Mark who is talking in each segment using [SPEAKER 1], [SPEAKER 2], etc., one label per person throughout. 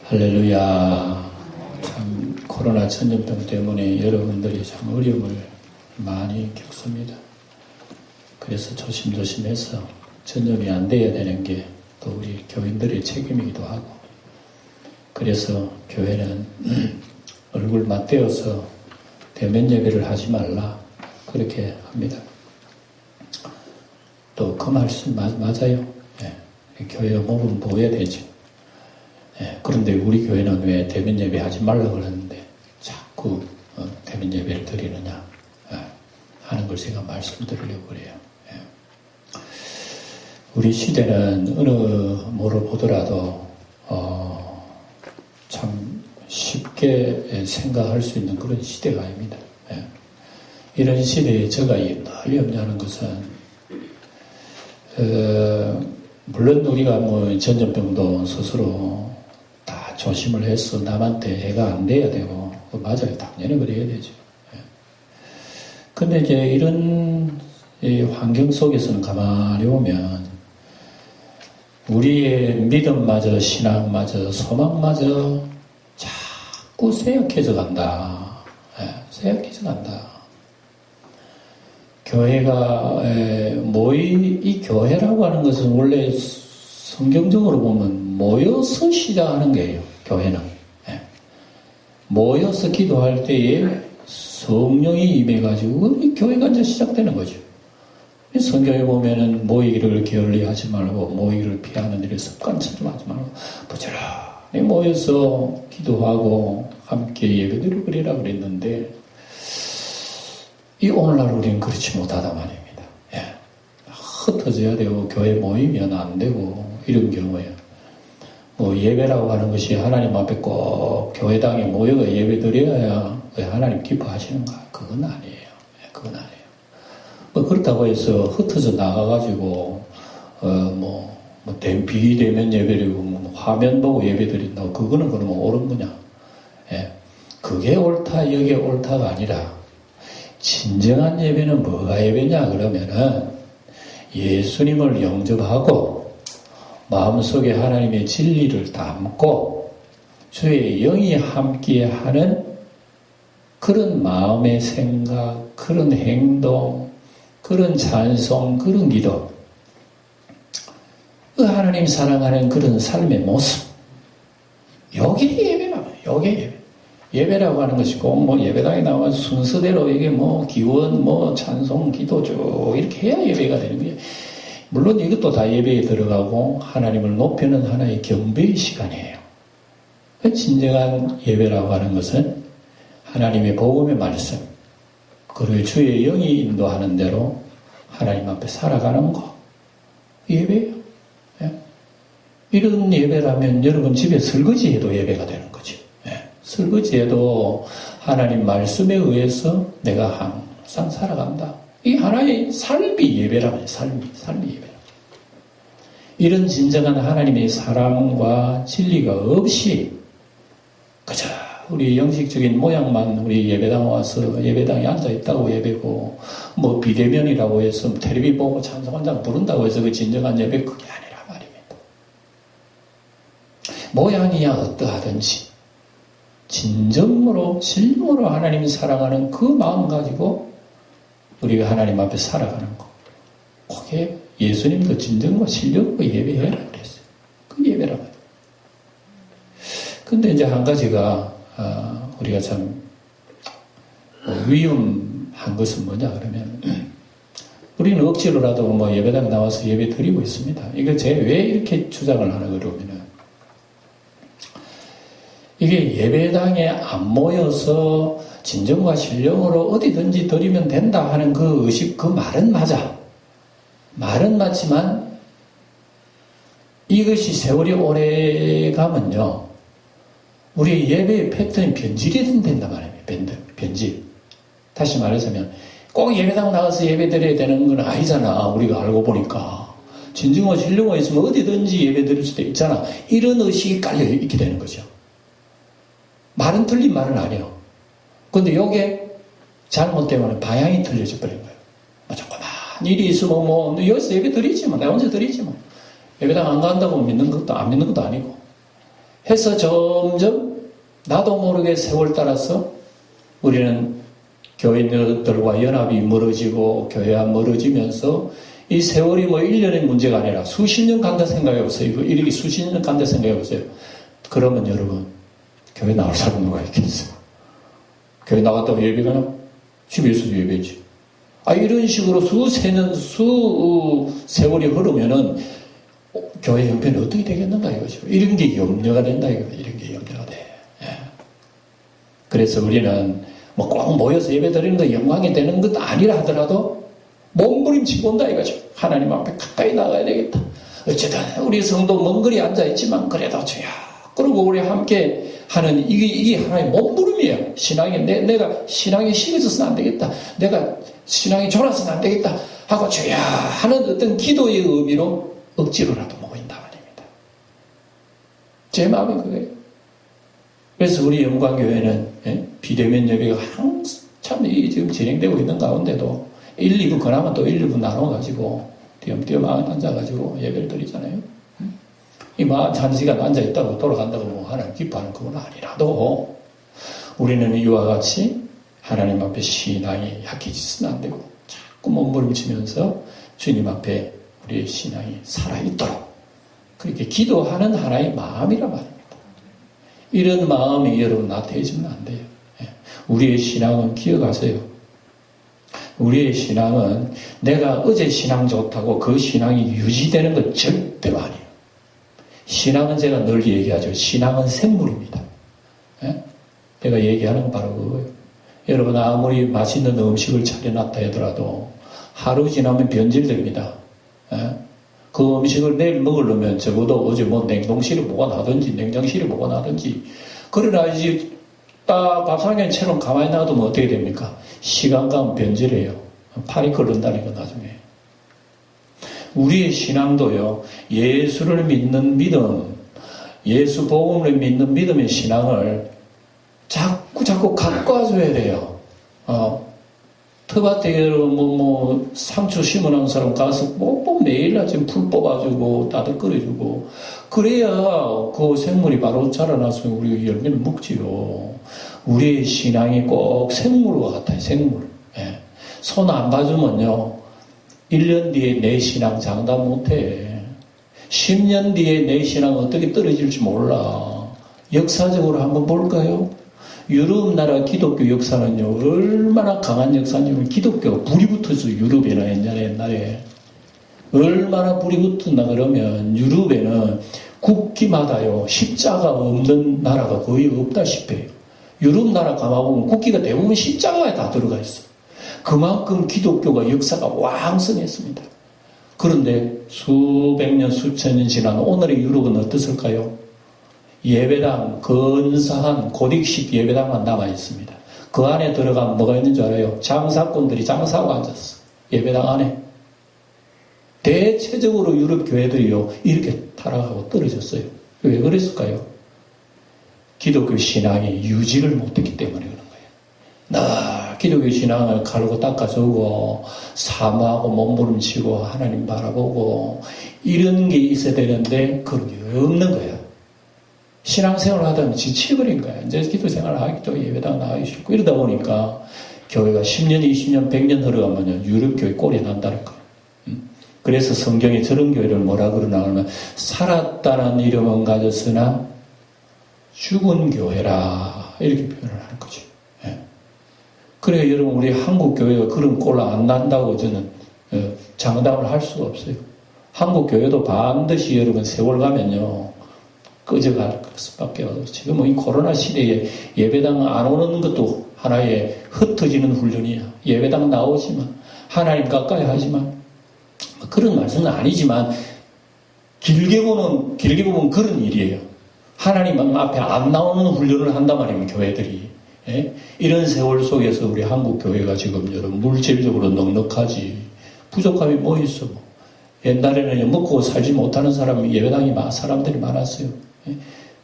[SPEAKER 1] 할렐루야. 참 코로나 전염병 때문에 여러분들이 참 어려움을 많이 겪습니다. 그래서 조심조심해서 전염이 안 돼야 되는 게 또 우리 교인들의 책임이기도 하고, 그래서 교회는 얼굴 맞대어서 대면 예배를 하지 말라 그렇게 합니다. 또 그 말씀 맞아요. 교회 몸은 보여야 되죠. 그런데 우리 교회는 왜 대면 예배 하지 말라 그러는데 자꾸 대면 예배를 드리느냐 하는 걸 제가 말씀드리려고 그래요. 우리 시대는 어느 뭐로 보더라도 참 쉽게 생각할 수 있는 그런 시대가 아닙니다. 이런 시대에 제가 늘 염려하는 것은 물론 우리가 뭐 전염병도 스스로 다 조심을 해서 남한테 해가 안 돼야 되고, 맞아요. 당연히 그래야 되죠. 근데 이제 이런 환경 속에서는 가만히 보면 우리의 믿음마저, 신앙마저, 소망마저 자꾸 쇠약해져 간다. 쇠약해져 간다. 교회가 이 교회라고 하는 것은 원래 성경적으로 보면 모여서 시작하는 거예요. 교회는 모여서 기도할 때에 성령이 임해가지고 교회가 이제 시작되는 거죠. 성경에 보면은 모이기를 게을리하지 말고 모이기를 피하는 일에 습관처럼 하지 말고 부지런히 모여서 기도하고 함께 예배드리고 그리라 그랬는데, 이 오늘날 우리는 그렇지 못하다 말입니다. 흩어져야 되고 교회 모이면 안 되고 이런 경우에 뭐 예배라고 하는 것이 하나님 앞에 꼭 교회당에 모여가 예배드려야 하나님 기뻐하시는가? 그건 아니에요. 그건 아니에요. 뭐 그렇다고 해서 흩어져 나가가지고 비대면 예배드리고 뭐 화면 보고 예배드린다고 그거는 그러면 옳은 거냐? 그게 옳다 이게 옳다가 아니라 진정한 예배는 뭐가 예배냐 그러면은 예수님을 영접하고 마음속에 하나님의 진리를 담고 주의 영이 함께하는 그런 마음의 생각, 그런 행동, 그런 찬송, 그런 기도, 그 하나님 사랑하는 그런 삶의 모습, 요게 예배라고. 요게 예배. 예배라고 하는 것이 꼭 뭐 예배당에 나와 순서대로 이게 뭐 기원, 뭐 찬송, 기도 쭉 이렇게 해야 예배가 되는 거예요. 물론 이것도 다 예배에 들어가고 하나님을 높이는 하나의 경배의 시간이에요. 진정한 예배라고 하는 것은 하나님의 복음의 말씀, 그를 주의 영이 인도하는 대로 하나님 앞에 살아가는 거, 예배예요. 이런 예배라면 여러분 집에 설거지해도 예배가 되는 거죠. 설거지해도 하나님 말씀에 의해서 내가 항상 살아간다. 이 하나의 삶이 예배라고 해요. 삶이 예배라. 이런 진정한 하나님의 사랑과 진리가 없이 그저 우리 형식적인 모양만 우리 예배당 와서 예배당에 앉아있다고 예배고, 뭐 비대면이라고 해서 텔레비 보고 찬송 한 장 부른다고 해서 그 진정한 예배, 그게 아니라 말입니다. 모양이야 어떠하든지 진정으로 하나님 사랑하는 그 마음 가지고 우리가 하나님 앞에 살아가는 거, 그게 예수님도 진정과 진정으로 예배해라 그랬어요. 그 예배라고 해요. 근데 이제 한 가지가 우리가 참 위험한 것은 뭐냐 그러면 우리는 억지로라도 뭐 예배당 나와서 예배 드리고 있습니다. 이거 제가 왜 이렇게 주장을 하나 그러면은, 이게 예배당에 안 모여서 진정과 신령으로 어디든지 드리면 된다 하는 그 의식, 그 말은 맞아. 말은 맞지만 이것이 세월이 오래 가면요, 우리 예배의 패턴이 변질이 된단 말입니다. 변질. 다시 말하자면 꼭 예배당 나가서 예배 드려야 되는 건 아니잖아. 우리가 알고 보니까. 진정과 신령과 있으면 어디든지 예배 드릴 수도 있잖아. 이런 의식이 깔려 있게 되는 거죠. 말은 틀린 말은 아니에요. 근데 요게 잘못되면 방향이 틀려져 버린 거예요. 조그만 일이 있으면 여기서 예배 드리지 내가 언제 드리지 예배당 안 간다고 믿는 것도 안 믿는 것도 아니고, 해서 점점 나도 모르게 세월 따라서 우리는 교인들과 연합이 멀어지고 교회와 멀어지면서 이 세월이 뭐 1년의 문제가 아니라 수십 년 간다 생각해보세요. 이거 이렇게 수십 년 간다 생각해보세요. 그러면 여러분, 교회 나올 사람 누가 있겠어요? 교회 나갔다고 예배가나? 집에서도 예배지. 이런 식으로 수세년, 세월이 흐르면은 교회 형편이 어떻게 되겠는가 이거죠. 이런 게 염려가 된다 이거죠. 이런 게 염려가 돼. 예. 그래서 우리는 뭐 꼭 모여서 예배 드리는 거 영광이 되는 것도 아니라 하더라도 몸부림치고 온다 이거죠. 하나님 앞에 가까이 나가야 되겠다. 어쨌든 우리 성도 먼 거리 앉아있지만 그래도 주야. 그리고 우리 함께 하는 이게 하나의 몸부림이에요. 신앙이 내가 신앙이 심해져서는 안 되겠다. 내가 신앙이 졸아서는 안 되겠다. 하고 주야 하는 어떤 기도의 의미로 억지로라도 모인다 말입니다. 제 마음이 그거예요. 그래서 우리 영광교회는 비대면 예배가 한참 지금 진행되고 있는 가운데도 1, 2부 그나마 또 1, 2부 나눠가지고 띄엄띄엄 앉아가지고 예배를 드리잖아요. 이 1시간 앉아있다고 돌아간다고 뭐 하나님 기뻐하는 그건 아니라도 우리는 이와 같이 하나님 앞에 신앙이 약해지서는 안 되고 자꾸 몸부림치면서 주님 앞에 우리의 신앙이 살아있도록 그렇게 기도하는 하나의 마음이란 말입니다. 이런 마음이 여러분 나태해지면 안 돼요. 우리의 신앙은 기억하세요. 우리의 신앙은 내가 어제 신앙 좋다고 그 신앙이 유지되는 건 절대로 아니에요. 신앙은 제가 늘 얘기하죠. 신앙은 생물입니다. 제가 얘기하는 건 바로 그거예요. 여러분 아무리 맛있는 음식을 차려놨다 하더라도 하루 지나면 변질됩니다. 그 음식을 내일 먹으려면 적어도 어제 뭐 냉동실에 뭐가 나든지 냉장실에 뭐가 나든지 그러나 이제 딱 밥상에 채로 가만히 놔두면 어떻게 됩니까? 시간 가면 변질해요. 팔이 끓는다니까 나중에. 우리의 신앙도요. 예수를 믿는 믿음, 예수 복음을 믿는 믿음의 신앙을 자꾸 갖고 와줘야 돼요. 텃밭에 상추 심어놓은 사람 가서 매일 아침 풀 뽑아주고 따뜻 끓여주고 그래야 그 생물이 바로 자라나서 우리가 열매를 먹지요. 우리의 신앙이 꼭 생물과 같아요. 생물. 예. 손 안 봐주면요 1년 뒤에 내 신앙 장담 못해. 10년 뒤에 내 신앙 어떻게 떨어질지 몰라. 역사적으로 한번 볼까요? 유럽 나라 기독교 역사는요, 얼마나 강한 역사냐면 기독교가 불이 붙어서 유럽에나 옛날에. 얼마나 불이 붙었나 그러면 유럽에는 국기마다요, 십자가 없는 나라가 거의 없다시피 해요. 유럽 나라 가봐보면 국기가 대부분 십자가에 다 들어가 있어. 그만큼 기독교가 역사가 왕성했습니다. 그런데 수백 년, 수천 년 지난 오늘의 유럽은 어떻을까요? 예배당, 근사한 고딕식 예배당만 남아있습니다. 그 안에 들어가면 뭐가 있는 줄 알아요? 장사꾼들이 장사하고 앉았어. 예배당 안에. 대체적으로 유럽 교회들이요, 이렇게 타락하고 떨어졌어요. 왜 그랬을까요? 기독교 신앙이 유지를 못했기 때문에 그런 거예요. 나 기독교 신앙을 가르고 닦아주고, 사모하고 몸부림치고, 하나님 바라보고, 이런 게 있어야 되는데, 그런 게 없는 거야. 신앙생활을 하다 보면 지치버린 거야. 이제 기도생활을 하기도 예배당 나가기 싫고 이러다 보니까 교회가 10년, 20년, 100년 흘러가면 유럽교회 꼴이 난다는 거예요. 그래서 성경에 저런 교회를 뭐라 그러나 하면 살았다는 이름은 가졌으나 죽은 교회라 이렇게 표현을 하는 거죠. 예. 그래 여러분 우리 한국 교회가 그런 꼴 안 난다고 저는 장담을 할 수가 없어요. 한국 교회도 반드시 여러분 세월 가면요. 꺼져갈 수밖에 없어요. 지금 이 코로나 시대에 예배당 안 오는 것도 하나의 흩어지는 훈련이야. 예배당 나오지만 하나님 가까이 하지만 그런 말씀은 아니지만 길게 보면 그런 일이에요. 하나님 앞에 안 나오는 훈련을 한단 말이에요. 교회들이. 예? 이런 세월 속에서 우리 한국 교회가 지금 여러분 물질적으로 넉넉하지 부족함이 뭐 있어. 옛날에는 먹고 살지 못하는 사람들이 많았어요.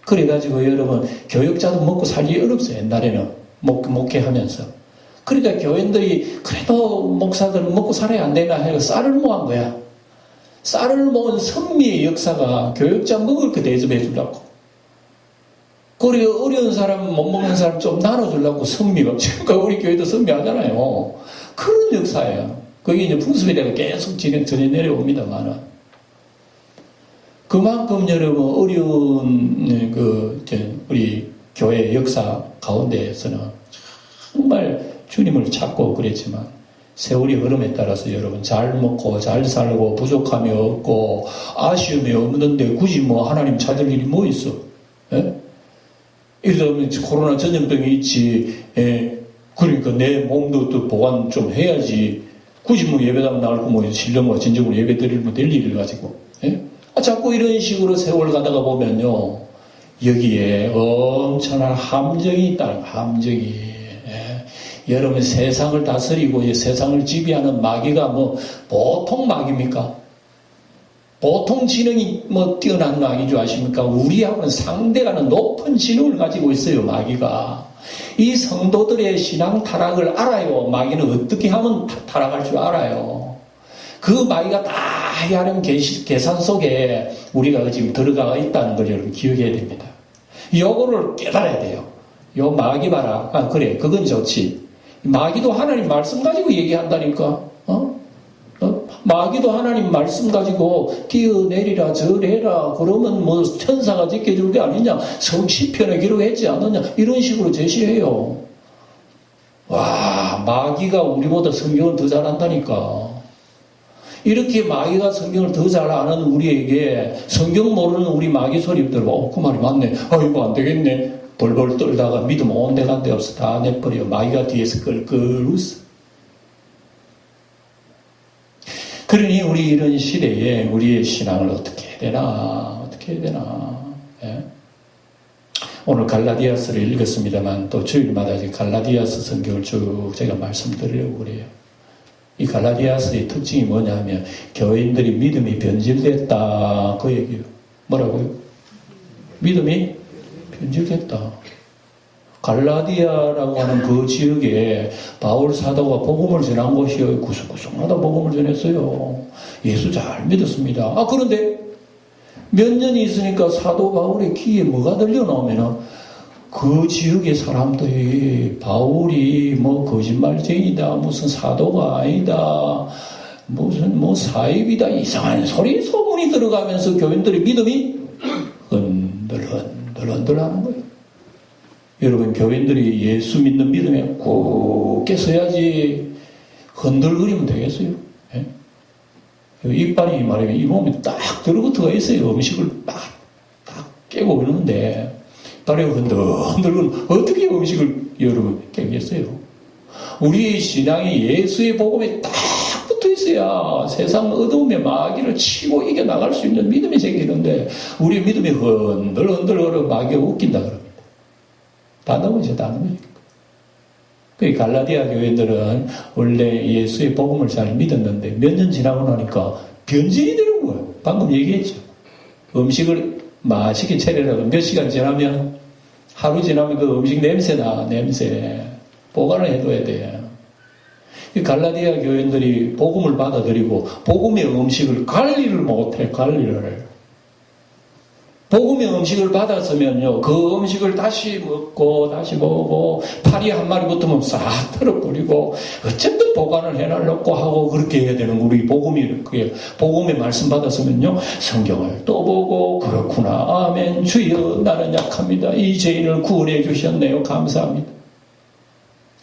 [SPEAKER 1] 그래가지고 여러분 교육자도 먹고 살기 어렵어요. 옛날에는 목회하면서. 그러니까 교인들이 그래도 목사들은 먹고 살아야 안 되나 해서 쌀을 모은 거야. 쌀을 모은 선미의 역사가 교육자 먹을 거 대접해 주려고. 그래, 어려운 사람, 못 먹는 사람 좀 나눠주려고 선미가, 지금까지 우리 교회도 선미하잖아요. 그런 역사예요. 그게 이제 풍습에다가 계속 전해 내려옵니다만은. 그만큼 여러분, 어려운, 우리 교회 역사 가운데에서는 정말 주님을 찾고 그랬지만, 세월이 흐름에 따라서 여러분, 잘 먹고, 잘 살고, 부족함이 없고, 아쉬움이 없는데, 굳이 뭐 하나님 찾을 일이 뭐 있어? 예? 이러면 코로나 전염병이 있지, 예? 그러니까 내 몸도 또 보관 좀 해야지. 굳이 뭐 예배당 나올 거 뭐 신령과 진정으로 예배 드리면 될 일을 가지고. 예? 자꾸 이런 식으로 세월 가다가 보면요. 여기에 엄청난 함정이 있다는 거예요. 함정이. 예? 여러분 세상을 다스리고 세상을 지배하는 마귀가 뭐 보통 마귀입니까? 보통 지능이 뭐 뛰어난 마귀죠 아십니까? 우리하고는 상대가는 높은 지능을 가지고 있어요 마귀가. 이 성도들의 신앙 타락을 알아요. 마귀는 어떻게 하면 타락할 줄 알아요. 그 마귀가 다 하는 계산 속에 우리가 지금 들어가 있다는 걸 여러분 기억해야 됩니다. 요거를 깨달아야 돼요. 요 마귀 봐라. 아 그래 그건 좋지. 마귀도 하나님 말씀 가지고 얘기한다니까. 마귀도 하나님 말씀 가지고 뛰어내리라 절해라 그러면 뭐 천사가 지켜줄 게 아니냐 성시편에 기록했지 않느냐 이런 식으로 제시해요. 와 마귀가 우리보다 성경을 더 잘한다니까. 이렇게 마귀가 성경을 더 잘 아는 우리에게 성경 모르는 우리 마귀 소리 들어봐. 그 말이 맞네. 이거 안 되겠네. 벌벌 떨다가 믿음 온데간데 없어 다 내버려. 마귀가 뒤에서 끌끌 웃어. 그러니 우리 이런 시대에 우리의 신앙을 어떻게 해야 되나. 예? 오늘 갈라디아서를 읽었습니다만 또 주일마다 갈라디아서 성경을 쭉 제가 말씀드리려고 그래요. 이 갈라디아서의 특징이 뭐냐면 교인들이 믿음이 변질됐다 그 얘기예요. 뭐라고요? 믿음이 변질됐다. 갈라디아라고 하는 그 지역에 바울 사도가 복음을 전한 곳이요. 구석구석마다 복음을 전했어요. 예수 잘 믿었습니다. 그런데 몇 년이 있으니까 사도 바울의 귀에 뭐가 들려나오면은 그 지역의 사람들이 바울이 뭐 거짓말쟁이다, 무슨 사도가 아니다, 무슨 뭐 사입이다, 이상한 소리 소문이 들어가면서 교인들의 믿음이 흔들 하는 거예요. 여러분 교인들이 예수 믿는 믿음에 굳게 서야지 흔들거리면 되겠어요? 예? 이빨이 말하면 이 몸에 딱 들어붙어가 있어요. 음식을 딱 깨고 그러는데 다리가 흔들거리면 어떻게 음식을 여러분 깨겠어요? 우리 신앙이 예수의 복음에 딱 붙어 있어야 세상 어두움의 마귀를 치고 이겨나갈 수 있는 믿음이 생기는데 우리 믿음이 흔들거려 마귀가 웃긴다 그럽니다. 다 넘어져. 그 갈라디아 교회들은 원래 예수의 복음을 잘 믿었는데 몇 년 지나고 나니까 변질이 되는 거예요. 방금 얘기했죠. 음식을 맛있게 차리라고 몇 시간 지나면 하루 지나면 그 음식 냄새나. 보관을 해둬야 돼. 갈라디아 교인들이 복음을 받아들이고 복음의 음식을 관리를 못해. 복음의 음식을 받았으면요, 그 음식을 다시 먹고, 파리 한 마리 붙으면 싹 털어버리고, 어쨌든 보관을 해놓고 하고, 그렇게 해야 되는 우리 복음의 말씀 받았으면요, 성경을 또 보고, 그렇구나, 아멘, 주여, 나는 약합니다. 이 죄인을 구원해 주셨네요. 감사합니다.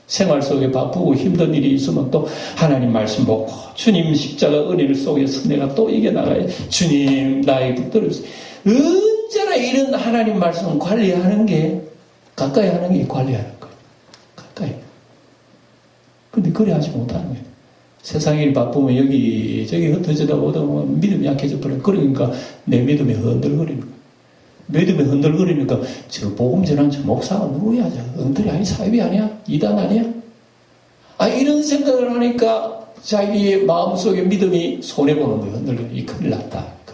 [SPEAKER 1] 생활 속에 바쁘고 힘든 일이 있으면 또 하나님 말씀 보고, 주님 십자가 은혜를 속에서 내가 또 이겨나가야 주님, 나의 붙들어주세요. 언제나 이런 하나님 말씀을 관리하는 게, 가까이 하는 게 관리하는 거예요. 가까이. 근데 그래 하지 못하는 거예요. 세상 일 바쁘면 여기저기 흩어지다 보다 믿음이 약해져 버려요. 그러니까 내 믿음이 흔들거리는 거예요. 믿음이 흔들거리니까 저 복음 전한 저 목사가 누구야? 저 엉터리 아니 사입이 아니야? 이단 아니야? 이런 생각을 하니까 자기의 마음속에 믿음이 손해보는 거예요. 흔들려. 큰일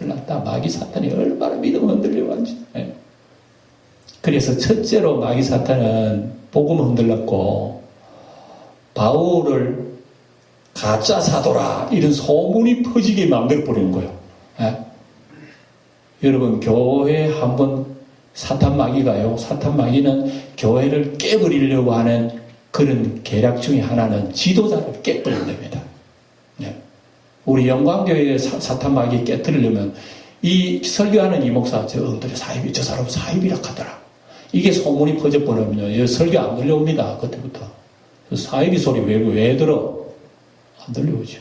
[SPEAKER 1] 났다. 마귀 사탄이 얼마나 믿음을 흔들려가는지. 그래서 첫째로 마귀 사탄은 복음을 흔들렸고 바울을 가짜 사도라 이런 소문이 퍼지게 만들어버리는 거예요. 여러분 교회 한번 사탄 마귀는 교회를 깨버리려고 하는 그런 계략 중에 하나는 지도자를 깨버리면 됩니다. 네. 우리 영광교회의 사탄 마귀 깨뜨리려면 이 설교하는 이 목사, 저 엉터리 사입이, 저 사람 사입이라 하더라. 이게 소문이 퍼져버리면요, 설교 안 들려옵니다. 그때부터. 사입이 소리 왜 들어? 안 들려오죠.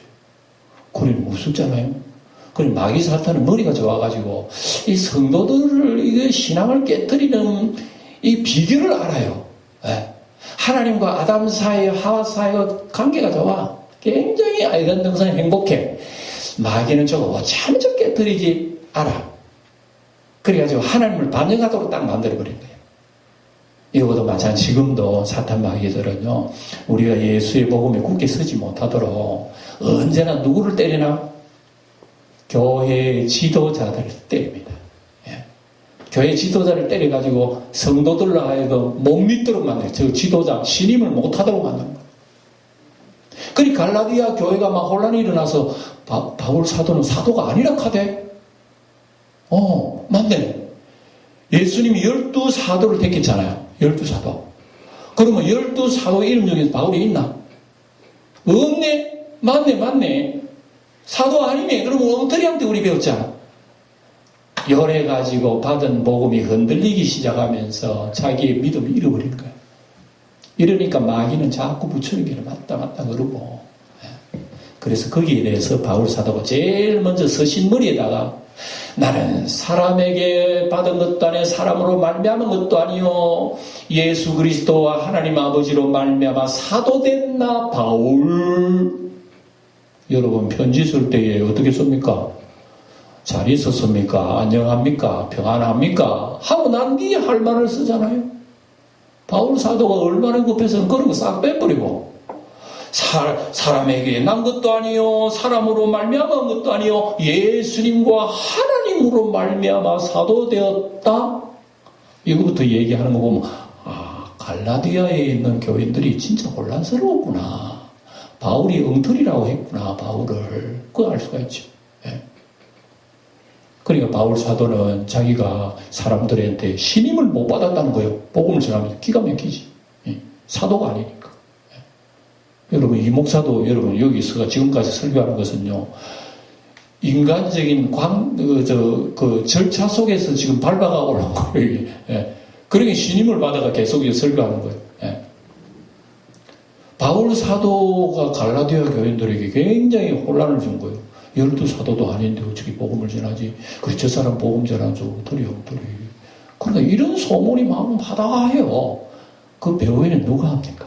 [SPEAKER 1] 그러니 무섭잖아요. 그럼 마귀 사탄은 머리가 좋아가지고 이 성도들을 이게 신앙을 깨뜨리는 이 비결을 알아요. 네. 하나님과 아담 사이, 하와 사이의 관계가 좋아. 굉장히 아이간 등산이 행복해. 마귀는 저거 참저 깨뜨리지 않아. 그래가지고 하나님을 반영하도록 딱 만들어버린 거예요. 이거보다 마찬가지. 지금도 사탄 마귀들은요, 우리가 예수의 복음에 굳게 서지 못하도록 언제나 누구를 때리나? 교회의 지도자들을 때립니다. 예. 교회 지도자를 때려가지고 성도들로 하여금 못 믿도록 만들어요. 저 지도자, 신임을 못하도록 만드는 거예요. 그리 갈라디아 교회가 막 혼란이 일어나서 바울 사도는 사도가 아니라 카대? 맞네. 예수님이 12사도를 택했잖아요. 12사도. 그러면 12사도 이름 중에 바울이 있나? 없네? 맞네. 사도 아니네. 그러면 엉터리한테 우리 배웠잖아. 열해가지고 받은 복음이 흔들리기 시작하면서 자기의 믿음을 잃어버리는 거야. 이러니까 마귀는 자꾸 부추는 길을 맞다 그러고. 그래서 거기에 대해서 바울 사도가 제일 먼저 서신머리에다가 나는 사람에게 받은 것도 아니요 사람으로 말미암은 것도 아니요 예수 그리스도와 하나님 아버지로 말미암아 사도된 나 바울. 여러분 편지 쓸 때에 어떻게 씁니까? 잘 있었습니까? 안녕합니까? 평안합니까? 하고 난 뒤에 할 말을 쓰잖아요. 바울 사도가 얼마나 급해서 그런 거 싹 빼버리고 사람에게 난 것도 아니요 사람으로 말미암은 것도 아니요 예수님과 하나님으로 말미암아 사도되었다. 이거부터 얘기하는 거 보면 갈라디아에 있는 교인들이 진짜 혼란스러웠구나. 바울이 엉터리라고 했구나. 바울을 그거 알 수가 있죠. 예. 그러니까 바울 사도는 자기가 사람들한테 신임을 못 받았다는 거예요. 복음을 전하면서 기가 막히지. 예. 사도가 아니니까. 예. 여러분 이 목사도 여러분 여기서 지금까지 설교하는 것은요. 인간적인 절차 속에서 지금 밟아가 올라온 거예요. 이게. 예. 그러니까 신임을 받아가 계속 설교하는 거예요. 예. 바울 사도가 갈라디아 교인들에게 굉장히 혼란을 준 거예요. 12사도도 아닌데 어떻게 복음을 전하지? 그래, 저 사람 복음 전하죠. 엉터리. 그러니까 이런 소문이 막 하다가 해요. 그 배후에는 누가 합니까?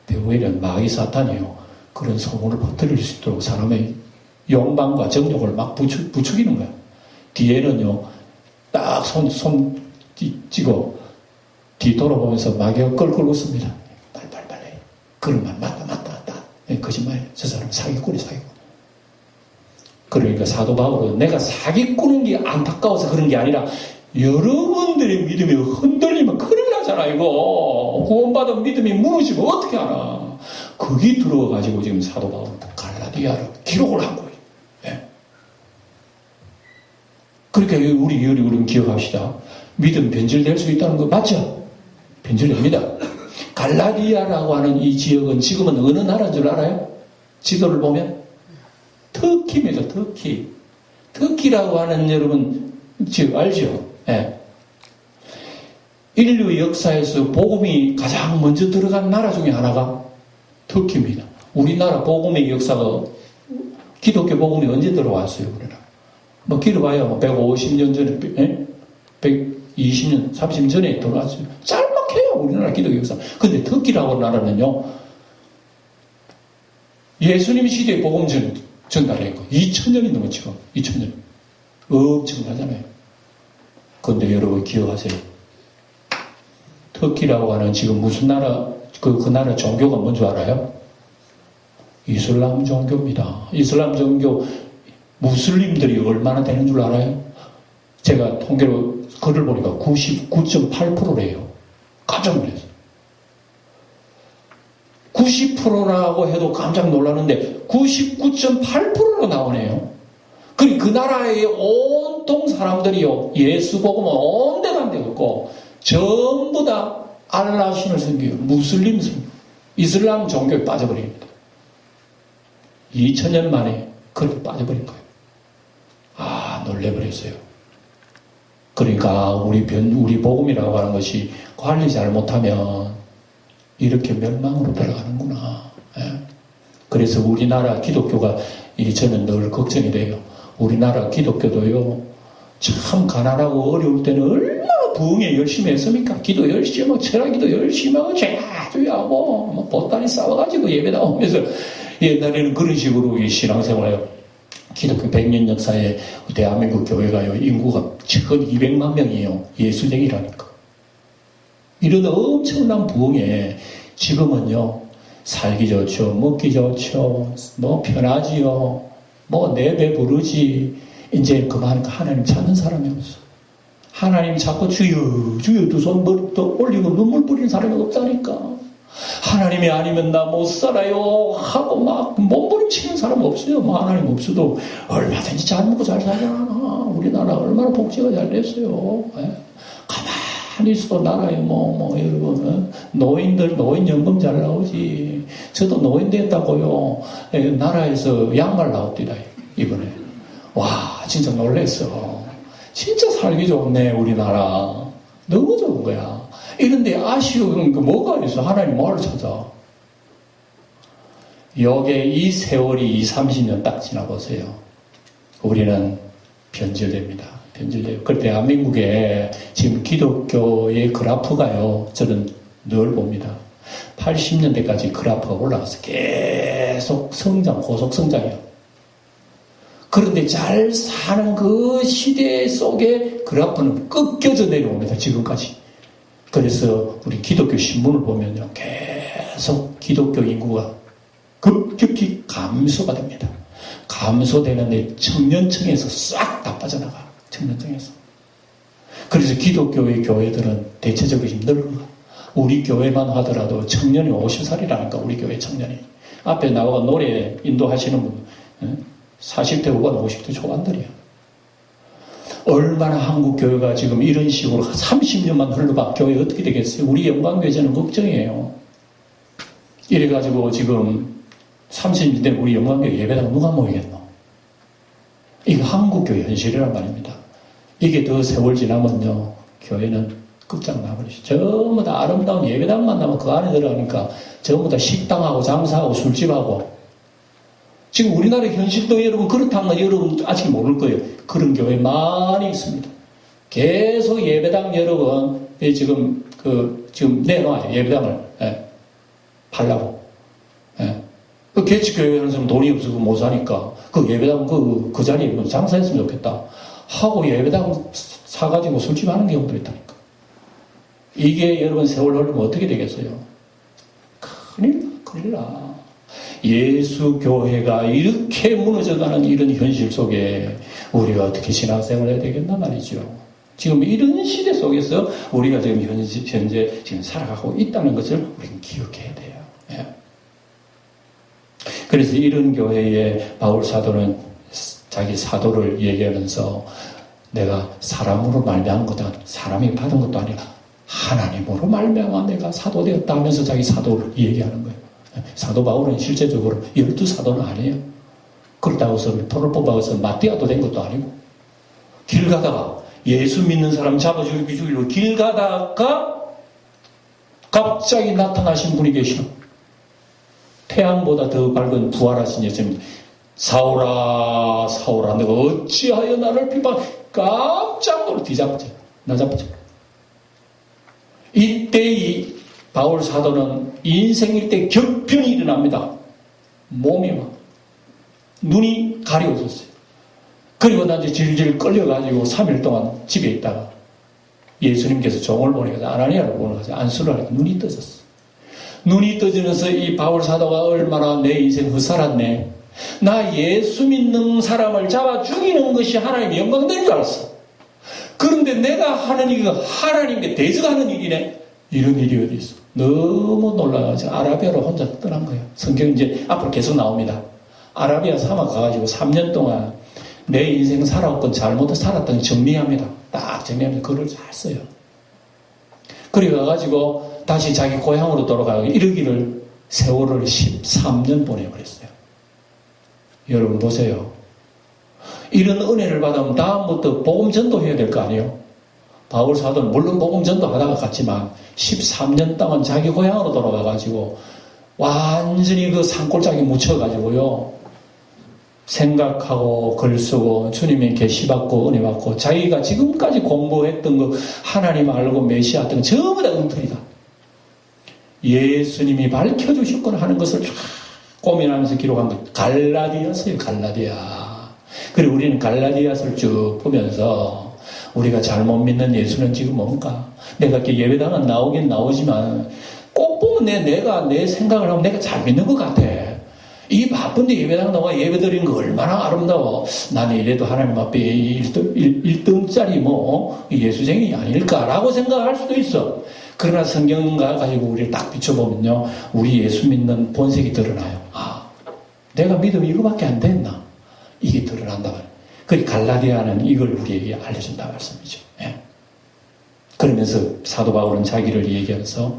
[SPEAKER 1] 배후에는 마귀 사탄이요. 그런 소문을 퍼뜨릴 수 있도록 사람의 욕망과 정욕을 막 부추기는 거야. 뒤에는요, 딱 손 찌고 뒤돌아보면서 마귀가 껄껄 웃습니다. 그런 말 맞다. 거짓말이에요. 저 사람 사기꾼이. 그러니까 사도 바울은 내가 사기꾼인 게 안타까워서 그런 게 아니라 여러분들의 믿음이 흔들리면 큰일 나잖아. 이거 구원받은 믿음이 무너지면 어떻게 하나. 거기 들어가지고 지금 사도 바울은 갈라디아로 기록을 한 거예요. 예. 그러니까 우리 여러분 기억합시다. 믿음 변질될 수 있다는 거 맞죠? 변질됩니다. 갈라디아라고 하는 이 지역은 지금은 어느 나라인 줄 알아요? 지도를 보면 터키입니다. 터키. 터키라고 하는 여러분 지역 알죠? 예. 인류 역사에서 복음이 가장 먼저 들어간 나라 중에 하나가 터키입니다. 우리나라 복음의 역사가 기독교 복음이 언제 들어왔어요? 우리나라. 뭐 길어봐야 150년 전에 120년 30년 전에 들어왔어요. 짤막해요. 우리나라 기독교 역사. 근데 터키라고 하는 나라는요. 예수님 시대에 복음 전달했고 2000년이 넘었죠. 2000년. 엄청나잖아요. 그런데 여러분 기억하세요. 터키라고 하는 지금 무슨 나라 그 나라 종교가 뭔지 알아요? 이슬람 종교입니다. 이슬람 종교 무슬림들이 얼마나 되는 줄 알아요? 제가 통계로 글을 보니까 99.8%래요. 깜짝 놀랐어요. 90%라고 해도 깜짝 놀랐는데 99.8%로 나오네요. 그 나라의 온통 사람들이요. 예수 복음은 온 데가 안 되고 없고 전부 다 알라 신을 섬겨요. 무슬림 섬겨. 이슬람 종교에 빠져버립니다. 2000년 만에 그렇게 빠져버린 거예요. 놀래버렸어요. 그러니까 우리 복음이라고 하는 것이 관리 잘못하면 이렇게 멸망으로 돌아가는구나. 그래서 우리나라 기독교가 저는 늘 걱정이 돼요. 우리나라 기독교도요, 참 가난하고 어려울 때는 얼마나 부흥에 열심히 했습니까? 기도 열심히 하고, 철학기도 열심히 하고, 죄주의하고, 보따리 싸워가지고 예배 나오면서 옛날에는 그런 식으로 신앙생활해요. 기독교 100년 역사에 대한민국 교회가요, 인구가 1200만 명이에요. 예수쟁이라니까. 이런 엄청난 부흥에 지금은요, 살기 좋죠, 먹기 좋죠, 편하지요, 내 배 부르지. 이제 그만하니까 하나님 찾는 사람이 없어. 하나님 찾고 주여 두 손 머리도 올리고 눈물 뿌리는 사람이 없다니까. 하나님이 아니면 나 못 살아요 하고 막 몸부림치는 사람 없어요. 하나님 없어도 얼마든지 잘 먹고 잘 살잖아. 우리나라 얼마나 복지가 잘 됐어요. 가만히 있어도 나라에 여러분, 노인들 노인연금 잘 나오지. 저도 노인 됐다고요. 나라에서 양말 나옵니다 이번에. 와, 진짜 놀랬어. 진짜 살기 좋네 우리나라. 너무 좋은 거야. 이런데 아쉬운 거 뭐가 있어? 하나님 뭐를 찾아? 요게 이 세월이 30년 딱 지나보세요. 우리는 변질됩니다. 변질돼요. 그 대한민국에 지금 기독교의 그래프가요, 저는 늘 봅니다. 80년대까지 그래프가 올라가서 계속 성장, 고속 성장이에요. 그런데 잘 사는 그 시대 속에 그래프는 꺾여져 내려옵니다. 지금까지. 그래서 우리 기독교 신문을 보면요, 계속 기독교 인구가 급격히 감소가 됩니다. 감소되는데 청년층에서 싹 다 빠져나가. 청년층에서. 그래서 기독교의 교회들은 대체적으로 힘들어. 우리 교회만 하더라도 청년이 50살이라니까, 우리 교회 청년이. 앞에 나와 노래 인도하시는 분, 40대 후반, 50대 초반들이야. 얼마나 한국 교회가 지금 이런 식으로 30년만 흘러봐. 교회 어떻게 되겠어요? 우리 영광교회는 걱정이에요. 이래가지고 지금 30년 된 우리 영광교회 예배당 누가 모이겠노? 이거 한국교회 현실이란 말입니다. 이게 더 세월 지나면요, 교회는 끝장나버리죠. 전부 다 아름다운 예배당만 나면 그 안에 들어가니까 전부 다 식당하고 장사하고 술집하고. 지금 우리나라 현실도 여러분 그렇다면 여러분 아직 모를 거예요. 그런 교회 많이 있습니다. 계속 예배당 여러분 지금 내놔요. 예배당을 팔라고. 그 개척교회 하는 사람 돈이 없어서 못 사니까 그 예배당 그 자리에 장사했으면 좋겠다 하고 예배당 사가지고 술집 하는 경우도 있다니까. 이게 여러분 세월 흐르면 어떻게 되겠어요? 큰일 나. 예수 교회가 이렇게 무너져가는 이런 현실 속에 우리가 어떻게 신앙생활을 해야 되겠나 말이죠. 지금 이런 시대 속에서 우리가 지금 현재 지금 살아가고 있다는 것을 우리는 기억해야 돼요. 예. 그래서 이런 교회에 바울 사도는 자기 사도를 얘기하면서 내가 사람으로 말미암은 것도 사람이 받은 것도 아니라 하나님으로 말미암아 내가 사도 되었다 하면서 자기 사도를 얘기하는 거예요. 사도 바울은 실제적으로 12사도는 아니에요. 그렇다고 해서 돈을 뽑아서 마띠아도 된 것도 아니고, 길 가다가 예수 믿는 사람 잡아 죽이려고 길 가다가 갑자기 나타나신 분이 계시오. 태양보다 더 밝은 부활하신 예수님. 사울아 사울아 내가 어찌하여 나를 비방. 깜짝 놀라 뒤잡죠. 나 잡죠. 이때 이 바울 사도는 인생일 때 격변이 일어납니다. 몸이 막 눈이 가려졌어요. 그리고 나 이제 질질 끌려가지고 3일 동안 집에 있다가 예수님께서 종을 보내서 아나니아를 보내서 안수를 하니까 눈이 떠졌어. 눈이 떠지면서 이 바울 사도가 얼마나 내 인생 헛살았네. 나 예수 믿는 사람을 잡아 죽이는 것이 하나님의 영광인 줄 알았어. 그런데 내가 하는 이거 하나님께 대적하는 일이네. 이런 일이 어디 있어. 너무 놀라가지고 아라비아로 혼자 떠난 거예요. 성경 이제 앞으로 계속 나옵니다. 아라비아 사막 가가지고 3년 동안 내 인생 살아왔건 잘못 살았던 정리합니다. 딱 정리하면서 글을 잘 써요. 그래 가가지고 다시 자기 고향으로 돌아가고 이러기를 세월을 13년 보내버렸어요. 여러분 보세요. 이런 은혜를 받으면 다음부터 복음 전도해야 될 거 아니에요? 바울 사도는 물론 복음 전도하다가 갔지만 13년 동안 자기 고향으로 돌아가가지고 완전히 그 산골짜기 묻혀가지고요. 생각하고 글 쓰고 주님의 계시 받고 은혜 받고 자기가 지금까지 공부했던 거 하나님 알고 메시아 등 전부 다 엉터리다. 예수님이 밝혀주셨거나 하는 것을 쫙 고민하면서 기록한 것 갈라디아서요. 갈라디아. 그리고 우리는 갈라디아서를 쭉 보면서 우리가 잘못 믿는 예수는 지금 뭔가 내가 이렇게 예배당은 나오긴 나오지만 꼭 보면 내가 내 생각을 하면 내가 잘 믿는 것 같아. 이 바쁜데 예배당 나와 예배 드리는 거 얼마나 아름다워. 나는 이래도 하나님 앞에 1등짜리 예수쟁이 아닐까라고 생각할 수도 있어. 그러나 성경과 가지고 우리를 딱 비춰보면요. 우리 예수 믿는 본색이 드러나요. 아, 내가 믿음이 이거밖에 안 됐나? 이게 드러난다 말이에요. 그리고 갈라디아는 이걸 우리에게 알려준다 말씀이죠. 예. 그러면서 사도 바울은 자기를 얘기하면서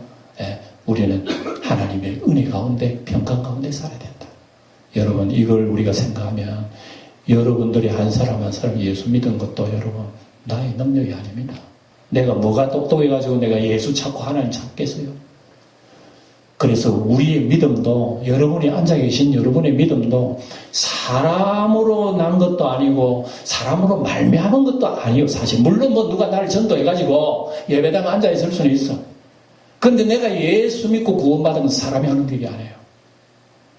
[SPEAKER 1] 우리는 하나님의 은혜 가운데 평강 가운데 살아야 된다. 여러분 이걸 우리가 생각하면 여러분들이 한 사람 한 사람 예수 믿은 것도 여러분 나의 능력이 아닙니다. 내가 뭐가 똑똑해가지고 내가 예수 찾고 하나님 찾겠어요. 그래서 우리의 믿음도 여러분이 앉아 계신 여러분의 믿음도 사람으로 난 것도 아니고 사람으로 말미암은 것도 아니에요. 사실 물론 누가 나를 전도해가지고 예배당에 앉아 있을 수는 있어. 그런데 내가 예수 믿고 구원받은 건 사람이 하는 일이 아니에요.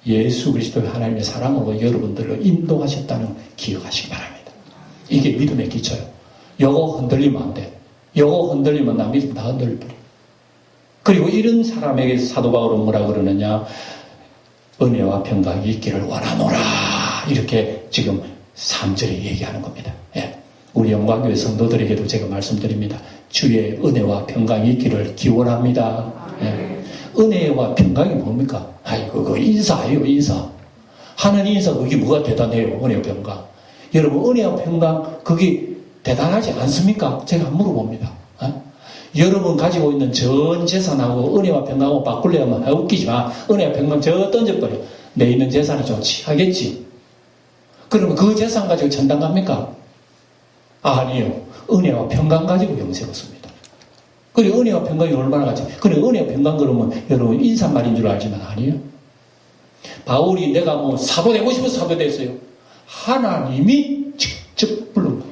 [SPEAKER 1] 예수 그리스도의 하나님의 사랑으로 여러분들을 인도하셨다는 걸 기억하시기 바랍니다. 이게 믿음의 기초예요. 요거 흔들리면 안 돼. 요거 흔들리면 나 믿음 다 흔들려버려. 그리고 이런 사람에게 사도 바울은 뭐라 그러느냐. 은혜와 평강이 있기를 원하노라. 이렇게 지금 3절에 얘기하는 겁니다. 예. 우리 영광교회 성도들에게도 제가 말씀드립니다. 주의 은혜와 평강이 있기를 기원합니다. 예. 은혜와 평강이 뭡니까? 아이고, 그거 인사예요, 인사. 하는 인사, 그게 뭐가 대단해요, 은혜와 평강. 여러분, 은혜와 평강, 그게 대단하지 않습니까? 제가 물어봅니다. 여러분 가지고 있는 전 재산하고 은혜와 평강하고 바꾸려면 웃기지만 은혜와 평강 저 던져버려. 내 있는 재산이 좋지 하겠지. 그러면 그 재산 가지고 천당 갑니까? 아니요. 은혜와 평강 가지고 영생 얻습니다. 그리고 은혜와 평강이 얼마나 같지? 그리고 은혜와 평강 그러면 여러분 인사말인 줄 알지만 아니에요. 바울이 내가 사도 되고 싶어서 사도 됐어요. 하나님이 직접 부른 거예요.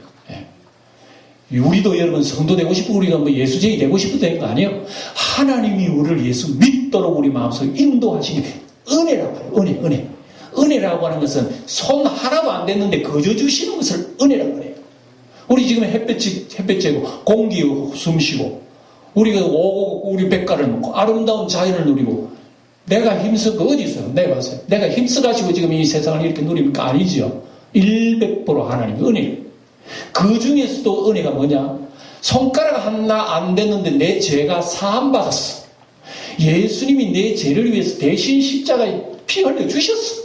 [SPEAKER 1] 우리도 여러분 성도 되고 싶고 우리가 예수쟁이 되고 싶어서 된 거 아니에요. 하나님이 우리를 예수 믿도록 우리 마음속에 인도하시니 은혜라고 해요. 은혜. 은혜라고 하는 것은 손 하나도 안 됐는데 거저 주시는 것을 은혜라고 해요. 우리 지금 햇볕 쬐고 공기 숨 쉬고 우리가 오고 우리 백가를 먹고 아름다운 자연을 누리고 내가 힘써 그 어디 있어요? 내가 봤어요. 내가 힘써가지고 지금 이 세상을 이렇게 누립니까? 아니죠. 100% 하나님의 은혜. 그 중에서도 은혜가 뭐냐? 손가락 하나 안 됐는데 내 죄가 사함받았어. 예수님이 내 죄를 위해서 대신 십자가에 피 흘려 주셨어.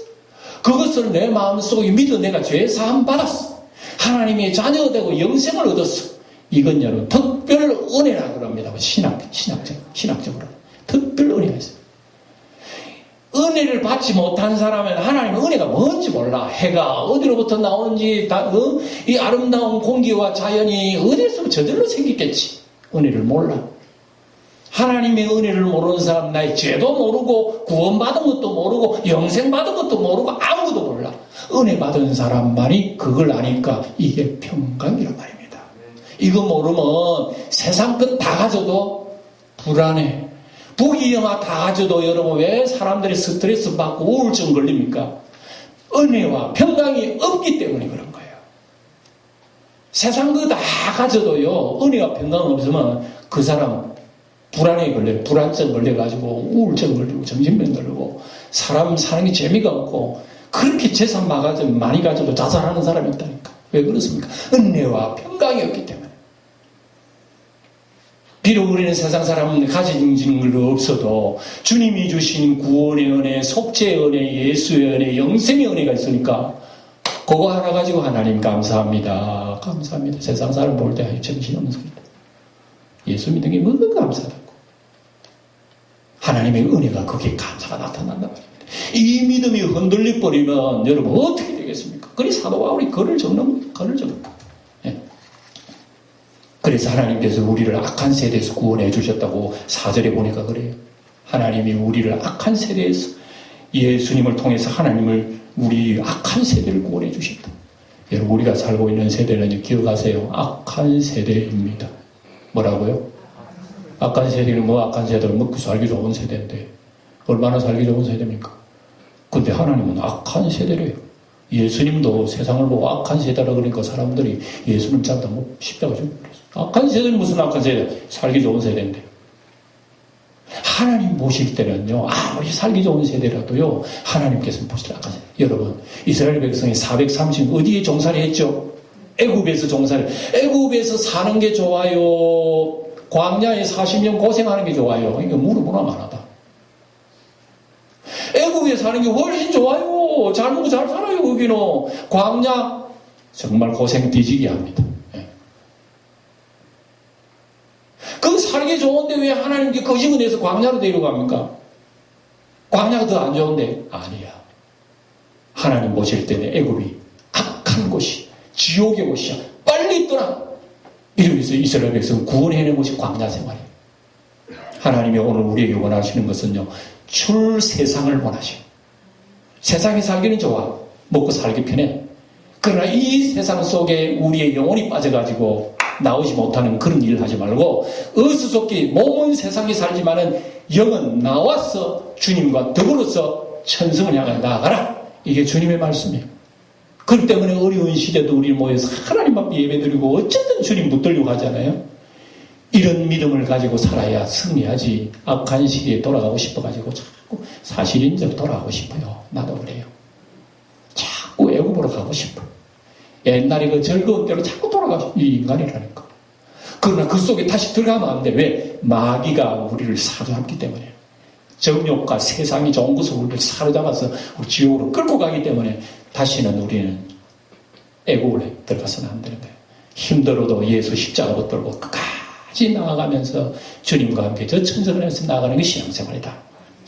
[SPEAKER 1] 그것을 내 마음속에 믿어 내가 죄 사함받았어. 하나님의 자녀가 되고 영생을 얻었어. 이건 여러분 특별 은혜라 그럽니다. 신학적으로 특별 은혜가 있어요. 은혜를 받지 못한 사람은 하나님의 은혜가 뭔지 몰라. 해가 어디로부터 나오는지 이 아름다운 공기와 자연이 어디서 저절로 생겼겠지. 은혜를 몰라. 하나님의 은혜를 모르는 사람 나의 죄도 모르고 구원받은 것도 모르고 영생받은 것도 모르고 아무것도 몰라. 은혜 받은 사람만이 그걸 아니까 이게 평강이란 말입니다. 이거 모르면 세상 것 다 가져도 불안해. 부귀영화 다 가져도 여러분 왜 사람들이 스트레스 받고 우울증 걸립니까? 은혜와 평강이 없기 때문에 그런 거예요. 세상 거 다 가져도요 은혜와 평강 없으면 그 사람 불안에 걸려요. 불안증 걸려가지고 우울증 걸리고 정신병 걸리고 사람 사는 게 재미가 없고 그렇게 재산 많이 가져도 자살하는 사람이 있다니까. 왜 그렇습니까? 은혜와 평강이 없기 때문에. 비록 우리는 세상 사람은 가진 거 없어도 주님이 주신 구원의 은혜, 속죄의 은혜, 예수의 은혜, 영생의 은혜가 있으니까 그거 하나 가지고 하나님 감사합니다. 감사합니다. 세상 사람 볼 때 정신없는 소리다. 예수 믿는 게 뭐가 감사하다고. 하나님의 은혜가 거기에 감사가 나타난단 말입니다. 이 믿음이 흔들려 버리면 여러분 어떻게 되겠습니까? 그리 사도 바울이 글을 적는 거예요. 글을 적는 거예요. 예. 그래서 하나님께서 우리를 악한 세대에서 구원해 주셨다고 4절에 보니까 그래요. 하나님이 우리를 악한 세대에서 예수님을 통해서 하나님을 우리 악한 세대를 구원해 주셨다. 여러분 우리가 살고 있는 세대는 기억하세요. 악한 세대입니다. 뭐라고요? 악한 세대는 악한 세대는 먹고 살기 좋은 세대인데 얼마나 살기 좋은 세대입니까? 근데 하나님은 악한 세대래요. 예수님도 세상을 보고 악한 세대라 그러니까 사람들이 예수님 잡다 십자가 죽고 그랬어요. 악한 세대는 무슨 악한 세대? 살기 좋은 세대인데. 하나님 보실 때는요, 아무리 살기 좋은 세대라도요, 하나님께서는 보실 때 악한 세대. 여러분, 이스라엘 백성이 430 어디에 종살이 했죠? 애굽에서 종살이. 애굽에서 사는 게 좋아요? 광야에 40년 고생하는 게 좋아요? 이거 물어보나 마나다. 애굽에 사는 게 훨씬 좋아요. 잘 먹고 잘 살아요, 거기는. 광야, 정말 고생 뒤지게 합니다. 그 살기 좋은데 왜 하나님께 거짓말해서 광야로 데려갑니까? 광야가 더 안 좋은데? 아니야. 하나님 보실 때는 애굽이 악한 곳이, 지옥의 곳이야. 빨리 떠나. 이러면서 이스라엘 백성을 구원해낸 곳이 광야 생활이에요. 하나님이 오늘 우리에게 원하시는 것은요, 출세상을 원하셔요. 세상에 살기는 좋아. 먹고 살기 편해. 그러나 이 세상 속에 우리의 영혼이 빠져가지고 나오지 못하는 그런 일을 하지 말고 어수속히 몸은 세상에 살지만은 영은 나와서 주님과 더불어서 천성을 향해 나아가라. 이게 주님의 말씀이에요. 그렇기 때문에 어려운 시대도 우리 모여서 하나님 앞에 예배드리고 어쨌든 주님 붙들려고 하잖아요. 이런 믿음을 가지고 살아야 승리하지. 악한 시대에 돌아가고 싶어가지고 자꾸 사실인적 돌아가고 싶어요. 나도 그래요. 자꾸 애굽으로 가고 싶어. 옛날에 그 즐거운 때로 자꾸 돌아가고 이 인간이라니까. 그러나 그 속에 다시 들어가면 안 돼. 왜? 마귀가 우리를 사로잡기 때문에. 정욕과 세상이 좋은 것을 우리를 사로잡아서 우리 지옥으로 끌고 가기 때문에 다시는 우리는 애굽에 들어가서는 안 되는 거예요. 힘들어도 예수 십자가 붙들고 끝까지 나아가면서 주님과 함께 저 천성을 해서 나아가는 게 신앙생활이다.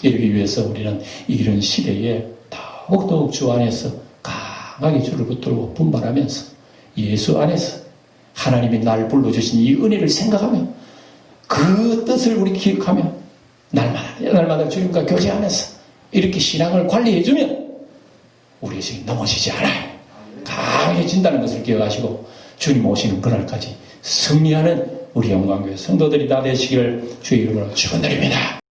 [SPEAKER 1] 이러기 위해서 우리는 이런 시대에 더욱더욱 주 안에서 강하게 주를 붙들고 분발하면서 예수 안에서 하나님이 날 불러주신 이 은혜를 생각하며 그 뜻을 우리 기억하며 날마다 주님과 교제하면서 이렇게 신앙을 관리해주면 우리 지금 넘어지지 않아요. 강해진다는 것을 기억하시고 주님 오시는 그날까지 승리하는 우리 영광교회 성도들이 다 되시기를 주의 이름으로 축원드립니다.